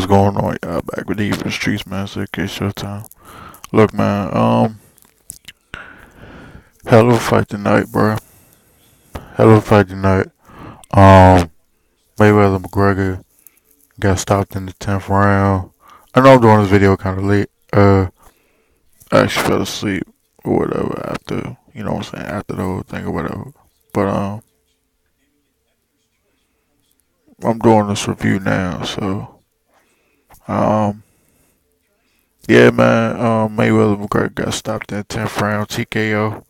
What's going on, y'all? Back with the Even Streets, man. So, okay, Showtime. Look, man. Hell of a fight tonight, bro. Hell of a fight tonight. Um, Mayweather-Mcgregor got stopped in the 10th round. I know I'm doing this video kind of late. I actually fell asleep or whatever after, you know what I'm saying, after the whole thing or whatever. But I'm doing this review now, so um, yeah, man. Mayweather-McGregor got stopped in the 10th round TKO,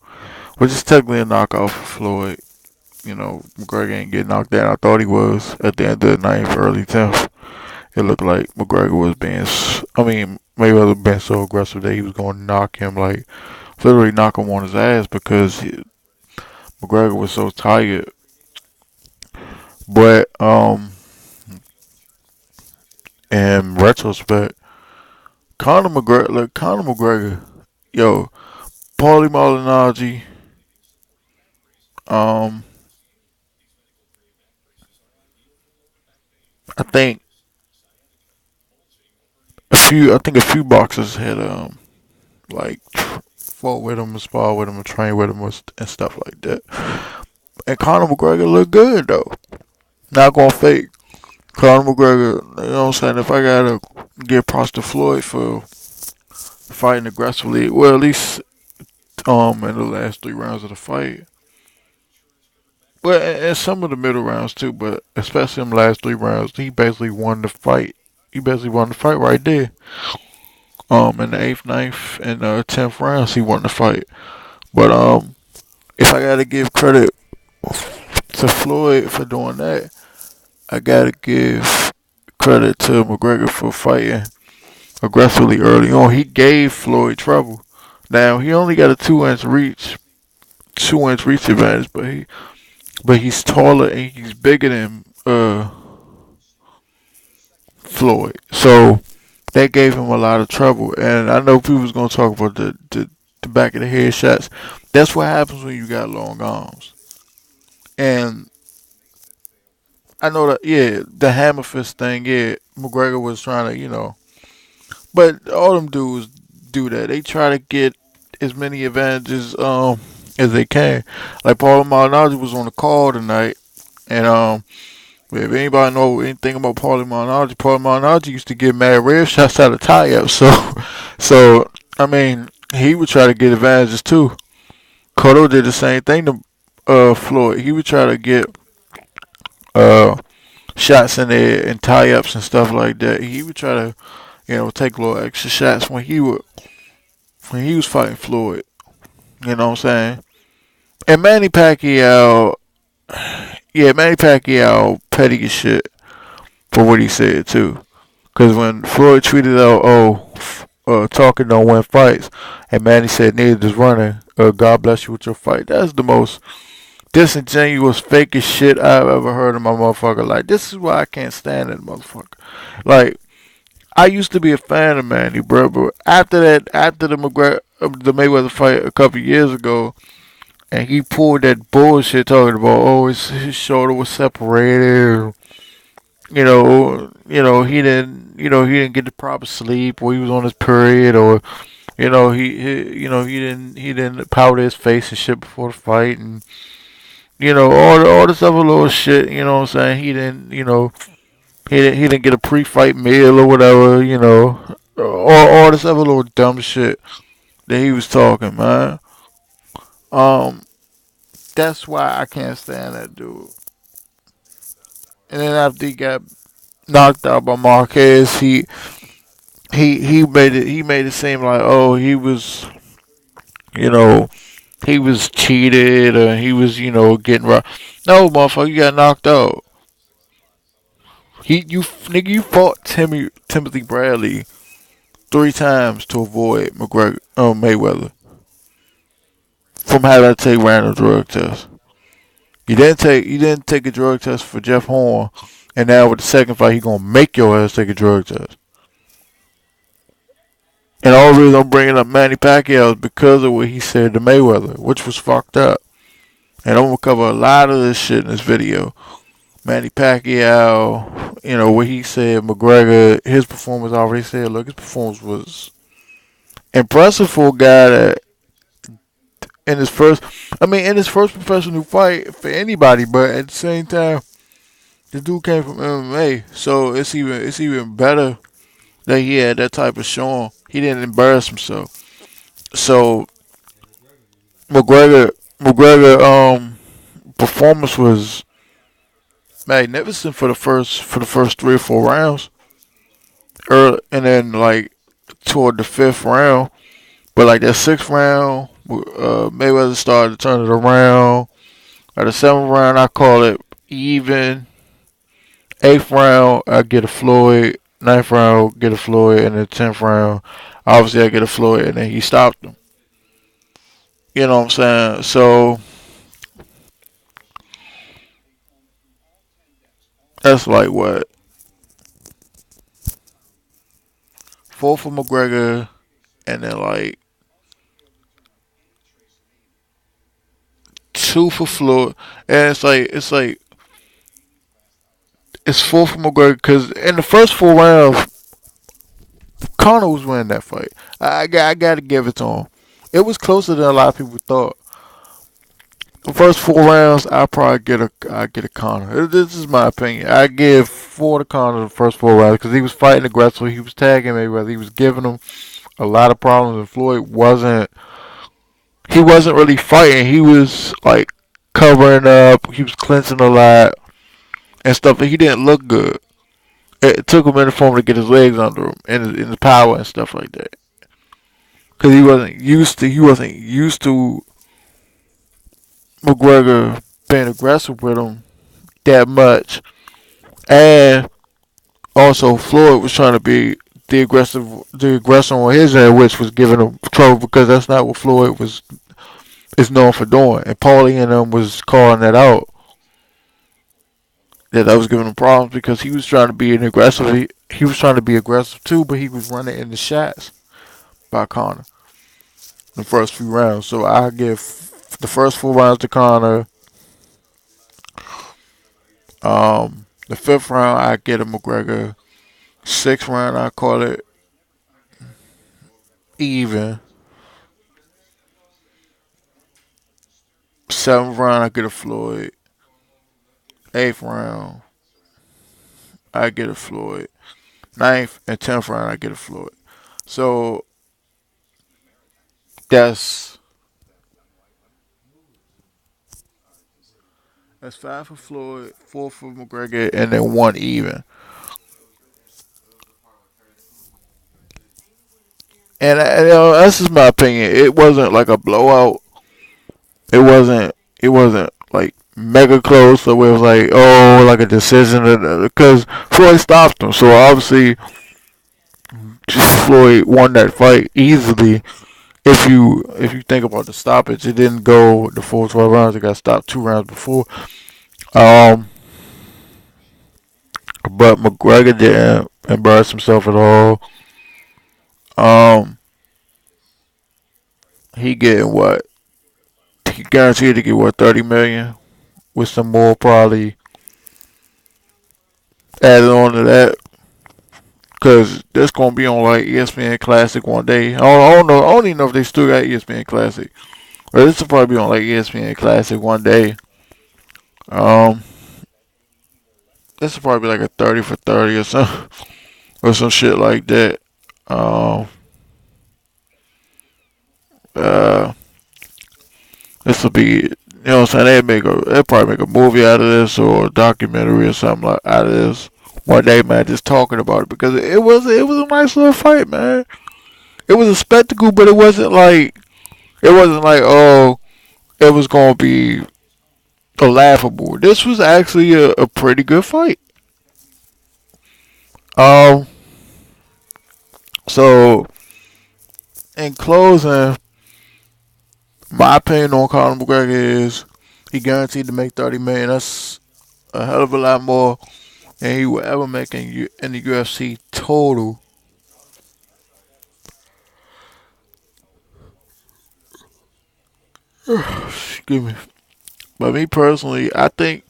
which is technically a knockout for Floyd. You know, McGregor ain't get knocked down. I thought he was at the end of the ninth, early 10th. It looked like McGregor was Mayweather been so aggressive that he was going to knock him, like, literally knock him on his ass because McGregor was so tired. But, in retrospect, Conor McGregor, yo, Paulie Malignaggi, um, I think I think a few boxers had, like, fought with him, sparred with him, and trained with him and stuff like that. And Conor McGregor looked good though. Not gonna fake. Conor McGregor, you know what I'm saying? If I gotta give props to Floyd for fighting aggressively, well at least in the last 3 rounds of the fight. But and some of the middle rounds too, but especially in the last 3 rounds, he basically won the fight. He basically won the fight right there. In the eighth, ninth, and 10th rounds, he won the fight. But if I gotta give credit to Floyd for doing that, I gotta give credit to McGregor for fighting aggressively early on. He gave Floyd trouble. Now he only got a 2 inch reach advantage, but he's taller and he's bigger than Floyd. So that gave him a lot of trouble. And I know people's gonna talk about the back of the head shots. That's what happens when you got long arms. And I know that, yeah, the hammer fist thing, yeah, McGregor was trying to, but all them dudes do that. They try to get as many advantages as they can. Like Paul Malignaggi was on the call tonight, and if anybody know anything about Paul Malignaggi used to get mad rare shots out of tie ups. So I mean, he would try to get advantages too. Cotto did the same thing to Floyd. He would try to get uh shots in there and tie ups and stuff like that. He would try to, take little extra shots when he was fighting Floyd. You know what I'm saying? And Manny Pacquiao petty as shit for what he said too. Cause when Floyd tweeted out, talking don't win fights, and Manny said neither does running. God bless you with your fight. That's the most disingenuous, fakest shit I've ever heard in my motherfucker. Like, this is why I can't stand that motherfucker. Like, I used to be a fan of Manny, bro, but after the Mayweather fight a couple years ago, and he pulled that bullshit talking about, his shoulder was separated, he didn't get the proper sleep, or he was on his period, or he didn't powder his face and shit before the fight, and all this other little shit. You know what I'm saying? He didn't get a pre-fight meal or whatever. All this other little dumb shit that he was talking, man. Um, that's why I can't stand that dude. And then after he got knocked out by Marquez, he made it seem like, he was, you know he was cheated, or he was, getting robbed. No, motherfucker, you got knocked out. You fought Timothy Bradley 3 times to avoid Mayweather from having to take random drug tests. You didn't take a drug test for Jeff Horn, and now with the second fight, he gonna make your ass take a drug test. And all the reason I'm bringing up Manny Pacquiao is because of what he said to Mayweather, which was fucked up. And I'm gonna cover a lot of this shit in this video. Manny Pacquiao, what he said, McGregor, his performance already said, look, his performance was impressive for a guy that in his first, in his first professional fight for anybody, but at the same time, the dude came from MMA, so it's even better that he had that type of showing. He didn't embarrass himself. So McGregor performance was magnificent for the first 3 or 4 rounds. And then like toward the fifth round, but like that sixth round, Mayweather started to turn it around. At the seventh round, I call it even. Eighth round, I get a Floyd. Ninth round, get a Floyd, and then 10th round, obviously I get a Floyd, and then he stopped him. You know what I'm saying? So that's like what, four for McGregor, and then like two for Floyd, and it's four for McGregor because in the first 4 rounds, Conor was winning that fight. I got to give it to him. It was closer than a lot of people thought. The first 4 rounds, I get a Conor. This is my opinion. I give 4 to Conor the first 4 rounds because he was fighting aggressively. He was tagging Mayweather. He was giving him a lot of problems, and Floyd wasn't. He wasn't really fighting. He was like covering up. He was clinching a lot and stuff. He didn't look good. It took him a minute for him to get his legs under him and his power and stuff like that. Because he wasn't used to McGregor being aggressive with him that much, and also Floyd was trying to be the aggressor on his end, which was giving him trouble because that's not what Floyd is known for doing. And Paulie and them was calling that out, that was giving him problems because he was trying to be an aggressive. He was trying to be aggressive too, but he was running into shots by Conor in the first few rounds. So I give the first 4 rounds to Conor. The fifth round I get a McGregor. Sixth round I call it even. Seventh round I get a Floyd. Eighth round I get a Floyd. Ninth and 10th round I get a Floyd. So that's that's 5 for Floyd, 4 for McGregor, and then one even. And that's just my opinion. It wasn't like a blowout. It wasn't. It wasn't like mega close. So it was like, oh, like a decision because Floyd stopped him. So obviously Floyd won that fight easily. If you think about the stoppage, it didn't go the full 12 rounds. It got stopped 2 rounds before. Um, but McGregor didn't embarrass himself at all. Um, he getting what? He guaranteed to get what, 30 million with some more probably added on to that. Cause that's gonna be on like ESPN Classic one day. I don't know. I don't even know if they still got ESPN Classic. But this will probably be on like ESPN Classic one day. Um, this will probably be like a 30 for 30 or something, or some shit like that. Um, uh, this will be, what I'm saying, they'll probably make a movie out of this or a documentary or something like out of this one day, man. Just talking about it because it was a nice little fight, man. It was a spectacle, but it wasn't like oh, it was gonna be a laughable. This was actually a pretty good fight. Um, so in closing, my opinion on Conor McGregor is he guaranteed to make 30 million. That's a hell of a lot more than he will ever make in the UFC total. Excuse me. But me personally, I think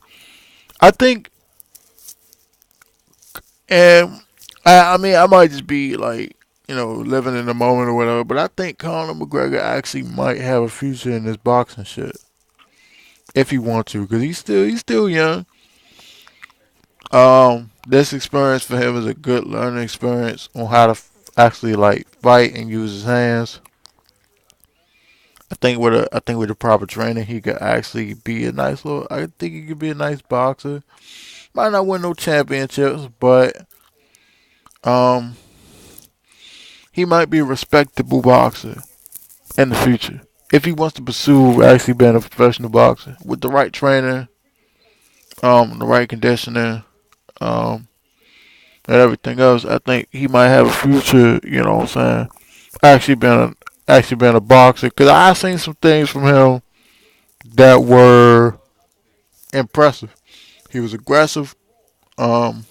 And I mean, I might just be like, living in the moment or whatever. But I think Conor McGregor actually might have a future in this boxing shit if he wants to, because he's still young. This experience for him is a good learning experience on how to actually like fight and use his hands. I think with the proper training, he could actually be a nice little. I think he could be a nice boxer. Might not win no championships, but um, he might be a respectable boxer in the future if he wants to pursue actually being a professional boxer with the right trainer, the right conditioning, um, and everything else. I think he might have a future. You know what I'm saying? Actually being a boxer, because I seen some things from him that were impressive. He was aggressive. Um,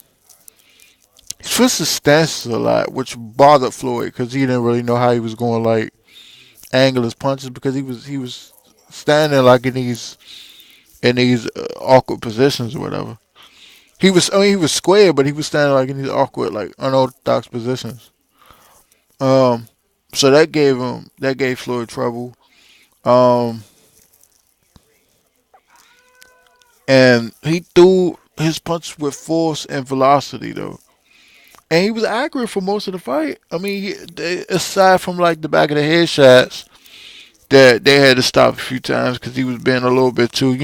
he switched his stances a lot, which bothered Floyd because he didn't really know how he was going to like angle his punches because he was standing like in these awkward positions or whatever. He was square, but he was standing like in these awkward, like unorthodox positions. Um, so that gave Floyd trouble. Um, and he threw his punches with force and velocity though, and he was accurate for most of the fight. I mean, aside from like the back of the head shots that they had to stop a few times because he was being a little bit too,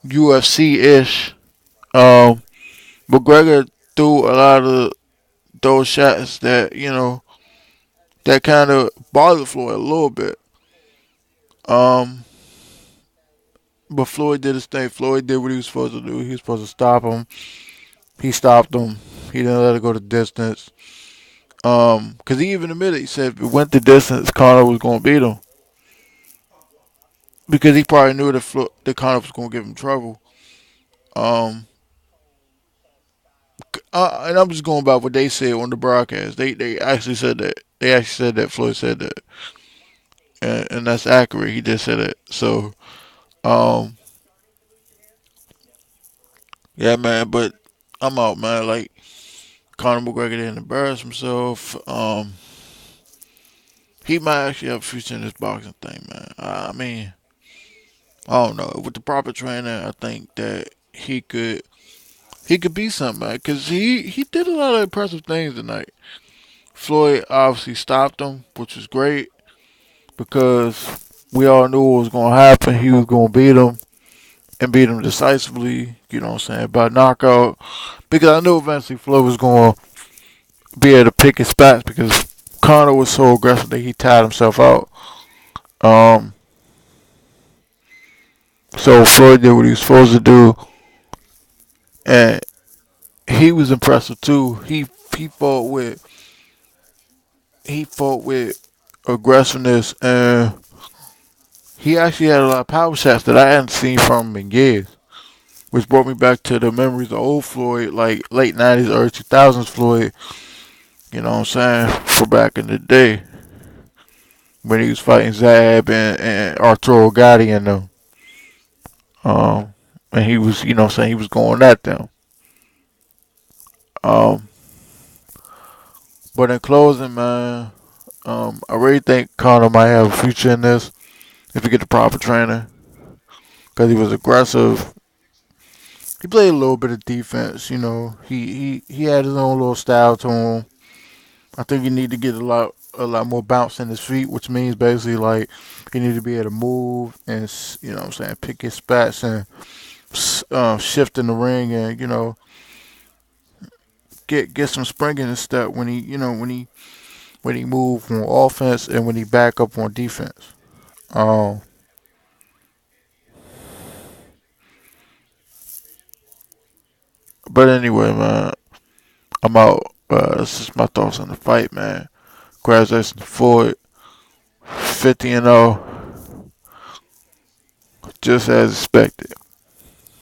UFC ish. Um, McGregor threw a lot of those shots that kind of bothered Floyd a little bit. Um, but Floyd did his thing. Floyd did what he was supposed to do. He was supposed to stop him. He stopped him. He didn't let it go the distance. Because he even admitted, he said if it went the distance, Conor was going to beat him. Because he probably knew that Conor was going to give him trouble. Um, and I'm just going by what they said on the broadcast. They actually said that. They actually said that Floyd said that, and that's accurate. He did say that. So, um, yeah, man. But I'm out, man. Like Conor McGregor didn't embarrass himself. He might actually have a future in this boxing thing, man. I mean, I don't know. With the proper training, I think that he could be something, man. Cause he did a lot of impressive things tonight. Floyd obviously stopped him, which was great because we all knew what was going to happen. He was going to beat him and beat him decisively. You know what I'm saying, by knockout. Because I knew eventually Floyd was going to be able to pick his spots because Conor was so aggressive that he tired himself out. Um, so Floyd did what he was supposed to do, and he was impressive too. He fought with he fought with aggressiveness, and he actually had a lot of power shots that I hadn't seen from him in years, which brought me back to the memories of old Floyd, like late '90s, early 2000s Floyd. You know what I'm saying? For back in the day when he was fighting Zab and Arturo Gatti and them. Um, and he was, what I'm saying, he was going at them. Um, but in closing, man, I really think Conor might have a future in this if he get the proper training because he was aggressive. He played a little bit of defense. He had his own little style to him. I think he need to get a lot more bounce in his feet, which means basically like he need to be able to move and what I'm saying, pick his spots and shift in the ring and get some spring in his step when he move on offense and when he back up on defense. Um, but anyway, man, I'm out. This is my thoughts on the fight, man. Congratulations to Floyd, 50-0, just as expected.